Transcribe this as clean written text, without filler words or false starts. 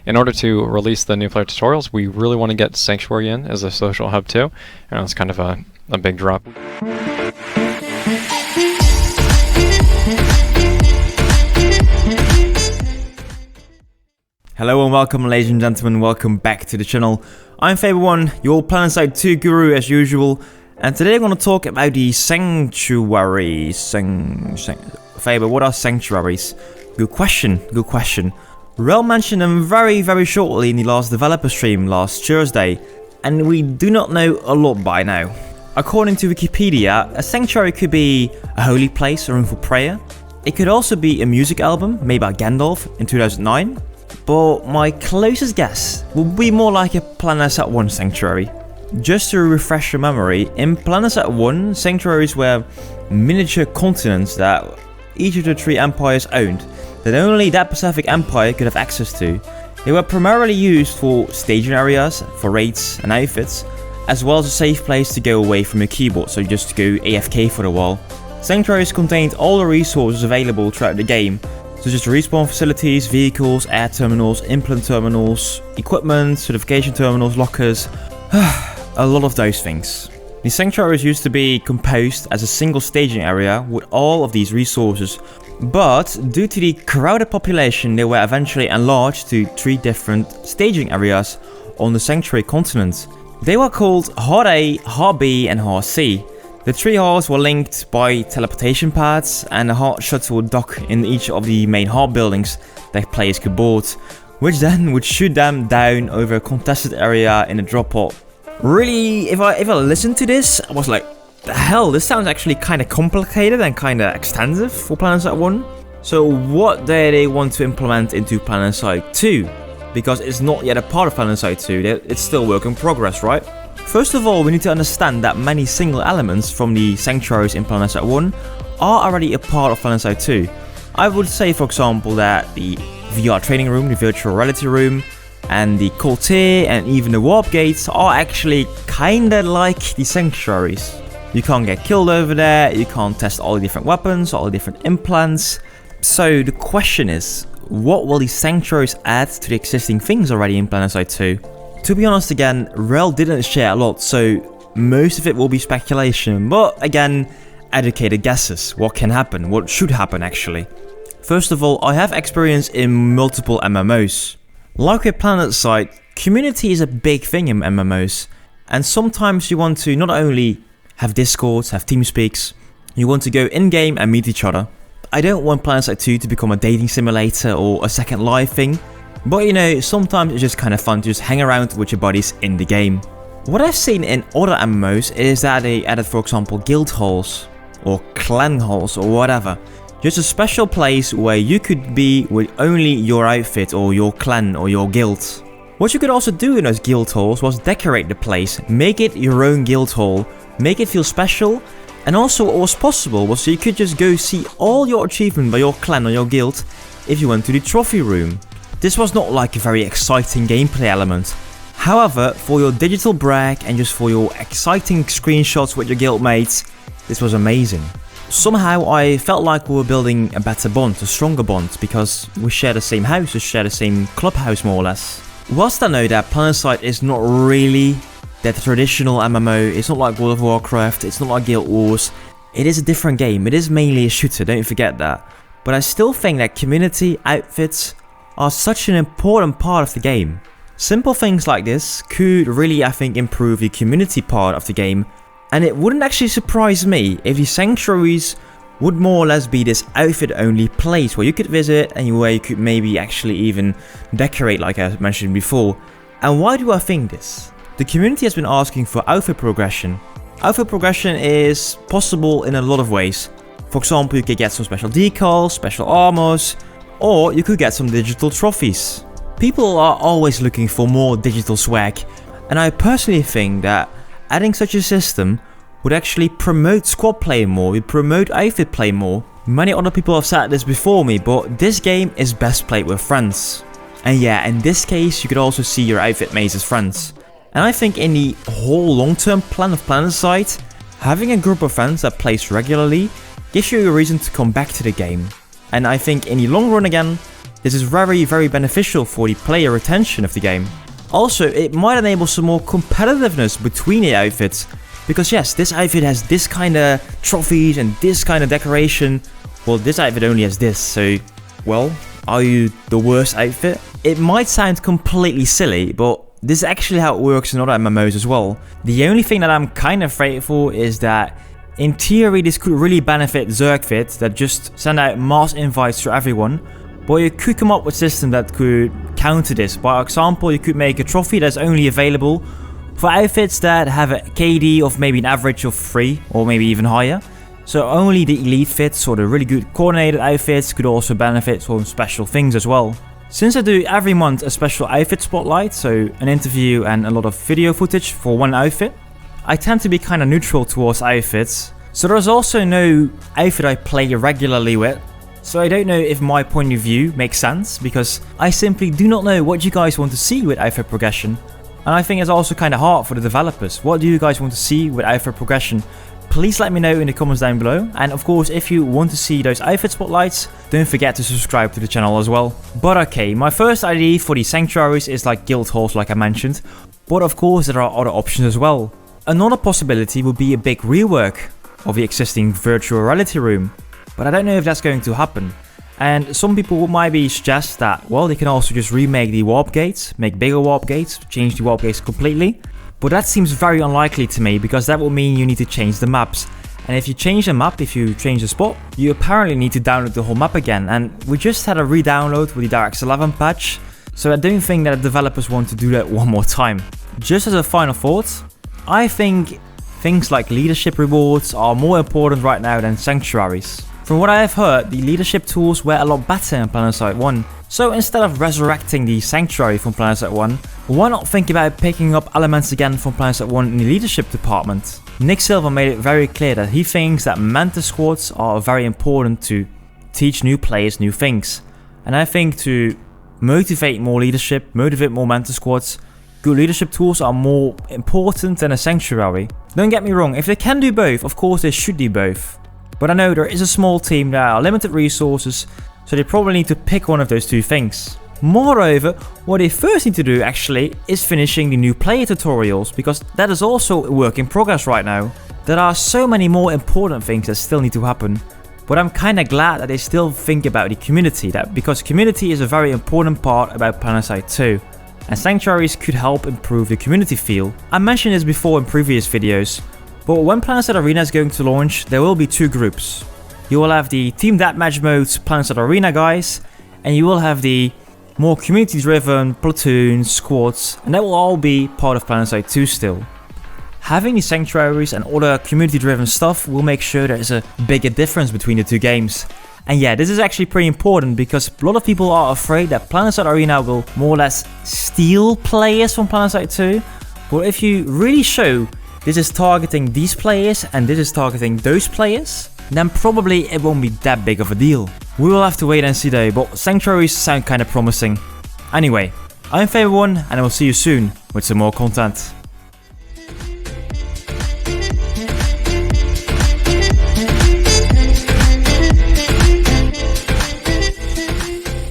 in order to release the new player tutorials, we really want to get Sanctuary in as a social hub too, and it's kind of a big drop. Hello and welcome, ladies and gentlemen, welcome back to the channel. I'm Faber1, your Planetside 2 guru as usual, and today I'm going to talk about the Sanctuaries. Faber, what are Sanctuaries? Good question. Wrel mentioned them very shortly in the last developer stream last Thursday, and we do not know a lot by now. According to Wikipedia, a sanctuary could be a holy place, a room for prayer. It could also be a music album made by Gandalf in 2009. But my closest guess would be more like a Planetside 1 sanctuary. Just to refresh your memory, in Planetside 1, sanctuaries were miniature continents that each of the three empires owned, that only that specific empire could have access to. They were primarily used for staging areas, for raids and outfits, as well as a safe place to go away from your keyboard, so just to go AFK for a while. Sanctuaries contained all the resources available throughout the game, such as respawn facilities, vehicles, air terminals, implant terminals, equipment, certification terminals, lockers, a lot of those things. The sanctuaries used to be composed as a single staging area with all of these resources, but due to the crowded population they were eventually enlarged to 3 different staging areas on the sanctuary continent. They were called Hard A, Hard B and Hard C. The 3 halls were linked by teleportation pads, and a hard shuttle would dock in each of the main hall buildings that players could board, which then would shoot them down over a contested area in a drop pod. Really, if I listened to this, I was like, the hell, this sounds actually kind of complicated and kind of extensive for Planetside 1. So what do they want to implement into Planetside 2? Because it's not yet a part of Planetside 2, it's still work in progress, right? First of all, we need to understand that many single elements from the sanctuaries in Planetside 1 are already a part of Planetside 2. I would say, for example, that the VR training room, the virtual reality room, and the courtier and even the warp gates are actually kinda like the sanctuaries. You can't get killed over there, you can't test all the different weapons, all the different implants. So the question is, what will the sanctuaries add to the existing things already in Planetside 2? To be honest again, Wrel didn't share a lot, so most of it will be speculation, but again, educated guesses. What can happen? What should happen actually? First of all, I have experience in multiple MMOs. Like with Planetside, community is a big thing in MMOs, and sometimes you want to not only have discords, have teamspeaks, you want to go in-game and meet each other. I don't want Planetside 2 to become a dating simulator or a Second Life thing, but you know, sometimes it's just kind of fun to just hang around with your buddies in the game. What I've seen in other MMOs is that they added, for example, guild halls, or clan halls, or whatever. Just a special place where you could be with only your outfit, or your clan, or your guild. What you could also do in those guild halls was decorate the place, make it your own guild hall, make it feel special, and also what was possible was you could just go see all your achievement by your clan or your guild if you went to the trophy room. This was not like a very exciting gameplay element. However, for your digital brag and just for your exciting screenshots with your guildmates, this was amazing. Somehow I felt like we were building a better bond, a stronger bond, because we share the same house, we share the same clubhouse more or less. Whilst I know that Planetside is not really that traditional MMO, it's not like World of Warcraft, it's not like Guild Wars, it is a different game, it is mainly a shooter, don't forget that. But I still think that community, outfits, are such an important part of the game. Simple things like this could really, I think, improve the community part of the game, and it wouldn't actually surprise me if the sanctuaries would more or less be this outfit only place where you could visit and where you could maybe actually even decorate like I mentioned before. And why do I think this? The community has been asking for outfit progression. Outfit progression is possible in a lot of ways. For example, you could get some special decals, special armors, or you could get some digital trophies. People are always looking for more digital swag, and I personally think that adding such a system would actually promote squad play more, would promote outfit play more. Many other people have said this before me, but this game is best played with friends. And yeah, in this case you could also see your outfit mates as friends. And I think in the whole long-term plan of Planetside, having a group of friends that plays regularly gives you a reason to come back to the game. And I think in the long run again, This is very beneficial for the player retention of the game. Also, it might enable some more competitiveness between the outfits. Because yes, this outfit has this kind of trophies and this kind of decoration. Well, this outfit only has this, so, well, are you the worst outfit? It might sound completely silly, but this is actually how it works in other MMOs as well. The only thing that I'm kind of afraid for is that, in theory, this could really benefit Zergfit that just send out mass invites to everyone. But you could come up with a system that could counter this. By example, you could make a trophy that's only available for outfits that have a KD of maybe an average of 3 or maybe even higher. So only the elite fits or the really good coordinated outfits could also benefit from special things as well. Since I do every month a special outfit spotlight, so an interview and a lot of video footage for one outfit, I tend to be kind of neutral towards outfits. So there's also no outfit I play regularly with. So I don't know if my point of view makes sense, because I simply do not know what you guys want to see with outfit progression. And I think it's also kind of hard for the developers. What do you guys want to see with outfit progression? Please let me know in the comments down below. And of course, if you want to see those outfit spotlights, don't forget to subscribe to the channel as well. But okay, my first idea for the sanctuaries is like guild halls, like I mentioned. But of course, there are other options as well. Another possibility would be a big rework of the existing virtual reality room. But I don't know if that's going to happen. And some people might be suggest that, well, they can also just remake the warp gates, make bigger warp gates, change the warp gates completely. But that seems very unlikely to me, because that will mean you need to change the maps. And if you change the map, if you change the spot, you apparently need to download the whole map again. And we just had a re-download with the DirectX 11 patch, so I don't think that the developers want to do that one more time. Just as a final thought, I think things like leadership rewards are more important right now than sanctuaries. From what I have heard, the leadership tools were a lot better in Planetside 1. So instead of resurrecting the sanctuary from Planetside 1, why not think about picking up elements again from Planetside 1 in the leadership department? Nick Silver made it very clear that he thinks that mentor squads are very important to teach new players new things. And I think to motivate more leadership, motivate more mentor squads, good leadership tools are more important than a sanctuary. Don't get me wrong, if they can do both, of course they should do both. But I know there is a small team that are limited resources, so they probably need to pick one of those two things. Moreover, what they first need to do actually is finishing the new player tutorials, because that is also a work in progress right now. There are so many more important things that still need to happen. But I'm kinda glad that they still think about the community, because community is a very important part about Planetside 2. And sanctuaries could help improve the community feel. I mentioned this before in previous videos, but when Planetside Arena is going to launch, there will be two groups. You will have the Team Deathmatch modes Planetside Arena guys, and you will have the more community-driven platoons, squads, and that will all be part of Planetside 2 still. Having the sanctuaries and other community-driven stuff will make sure there is a bigger difference between the two games. And yeah, this is actually pretty important, because a lot of people are afraid that Planetside Arena will more or less steal players from Planetside 2. But if you really show this is targeting these players and this is targeting those players, then probably it won't be that big of a deal. We will have to wait and see though, but sanctuaries sound kinda promising. Anyway, I'm Faber1 and I will see you soon with some more content.